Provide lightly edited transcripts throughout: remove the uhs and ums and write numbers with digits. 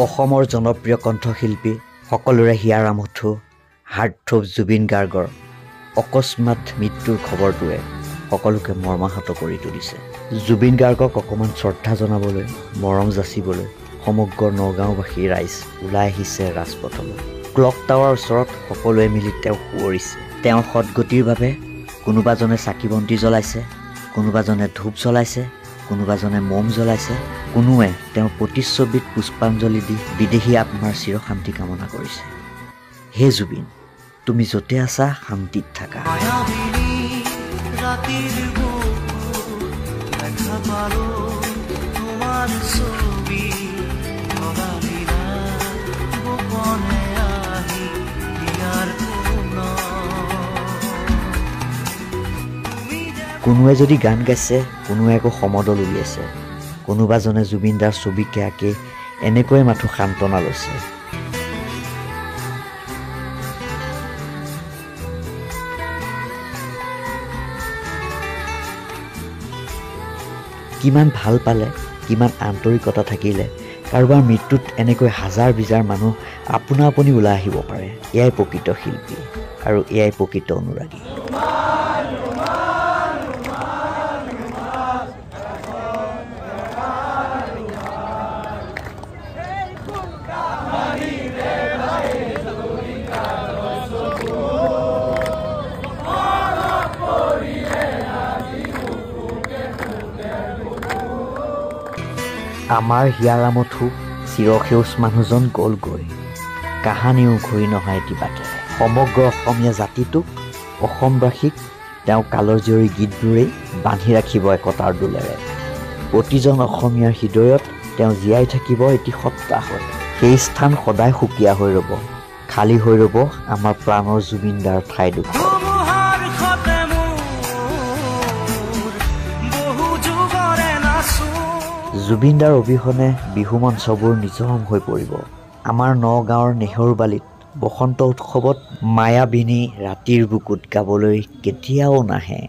অসমৰ জনপ্ৰিয় কণ্ঠশিল্পী সকলোৰে হিয়াৰ আমঠু হাৰ্টথ্ৰব জুবিন গাৰ্গৰ অকস্মাত মৃত্যুৰ খবৰটোৱে সকলোকে মৰ্মাহত কৰি তুলিছে। জুবিন গাৰ্গক অকণমান শ্ৰদ্ধা জনাবলৈ, মৰম যাচিবলৈ সমগ্ৰ নগাঁওবাসী ৰাইজ ওলাই আহিছে ৰাজপথলৈ। ক্লক টাৱাৰ ওচৰত সকলোৱে মিলি তেওঁক সুঁৱৰিছে। তেওঁৰ সদগতিৰ বাবে কোনোবাজনে চাকি বন্তি জ্বলাইছে, কোনোবাজনে ধূপ জ্বলাইছে, কোনোবাজনে মম জ্বলাইছে, কোনোৱে তেওঁৰ প্ৰতিচ্ছবিত পুষ্পাঞ্জলি দি বিদেহী আত্মাৰ চিৰশান্তি কামনা কৰিছে। হে জুবিন, তুমি য'তে আছা শান্তিত থাকা। কোনোৱে যদি গান গাইছে, কোনোৱে আকৌ সমদল উলিয়াইছে, কোনোবাজনে জুবিনদাৰ ছবিকে আঁকি এনেকৈয়ে মাথো সান্তনা লৈছে। কিমান ভাল পালে, কিমান আন্তৰিকতা থাকিলে কাৰোবাৰ মৃত্যুত এনেকৈ হাজাৰ বিজাৰ মানুহ আপোনা আপুনি ওলাই আহিব পাৰে। এয়াই প্ৰকৃত শিল্পী আৰু এয়াই প্ৰকৃত অনুৰাগী। আমাৰ হিয়াৰ আমঠু চিৰসেউজ মানুহজন গ'লগৈ, কাহানিও ঘূৰি নহয় এটি বাটেৰে। সমগ্ৰ অসমীয়া জাতিটোক, অসমবাসীক তেওঁ কালৰ জীয়ৰী গীতবোৰেই বান্ধি ৰাখিব একতাৰ দোলেৰে। প্ৰতিজন অসমীয়াৰ হৃদয়ত তেওঁ জীয়াই থাকিব এটি সত্তা হৈ। সেই স্থান সদায় সুকীয়া হৈ ৰ'ব, খালী হৈ ৰ'ব আমাৰ প্ৰাণৰ জুবিনদাৰ ঠাইডোখৰ। জুবিনদাৰ অবিহনে বিহু মঞ্চবোৰ নিঃসম হৈ পৰিব। আমাৰ নগাঁৱৰ নেহৰুবালিত বসন্ত উৎসৱত মায়াবিনী ৰাতিৰ বুকুত গাবলৈ কেতিয়াও নাহে।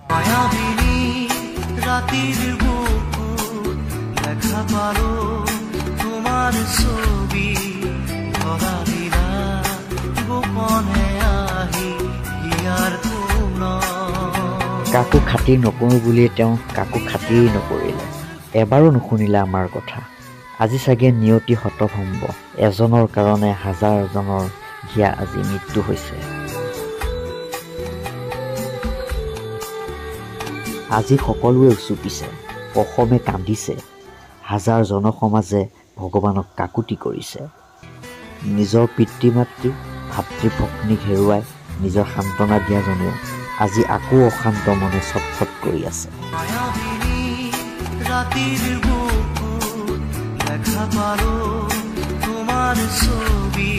কাকো খাতিৰ নকৰোঁ বুলিয়ে তেওঁ কাকো খাতিৰেই নকৰিলে। এবাৰো নুশুনিলে আমাৰ কথা। আজি চাগে নিয়তি হতভম্ব, এজনৰ কাৰণে হাজাৰজনৰ হিয়া আজি মৃত্যু হৈছে। আজি সকলোৱে উচুপিছে, অসমে কান্দিছে, হাজাৰ জনসমাজে ভগৱানক কাকুতি কৰিছে। নিজৰ পিতৃ মাতৃ ভাতৃ ভগ্নীক হেৰুৱাই নিজৰ সান্তনা দিয়াজনেও আজি আকৌ অশান্ত মনে ছটফট কৰি আছে। ৰাতেৰ বুকুত দেখা পালো তোমাৰ ছবি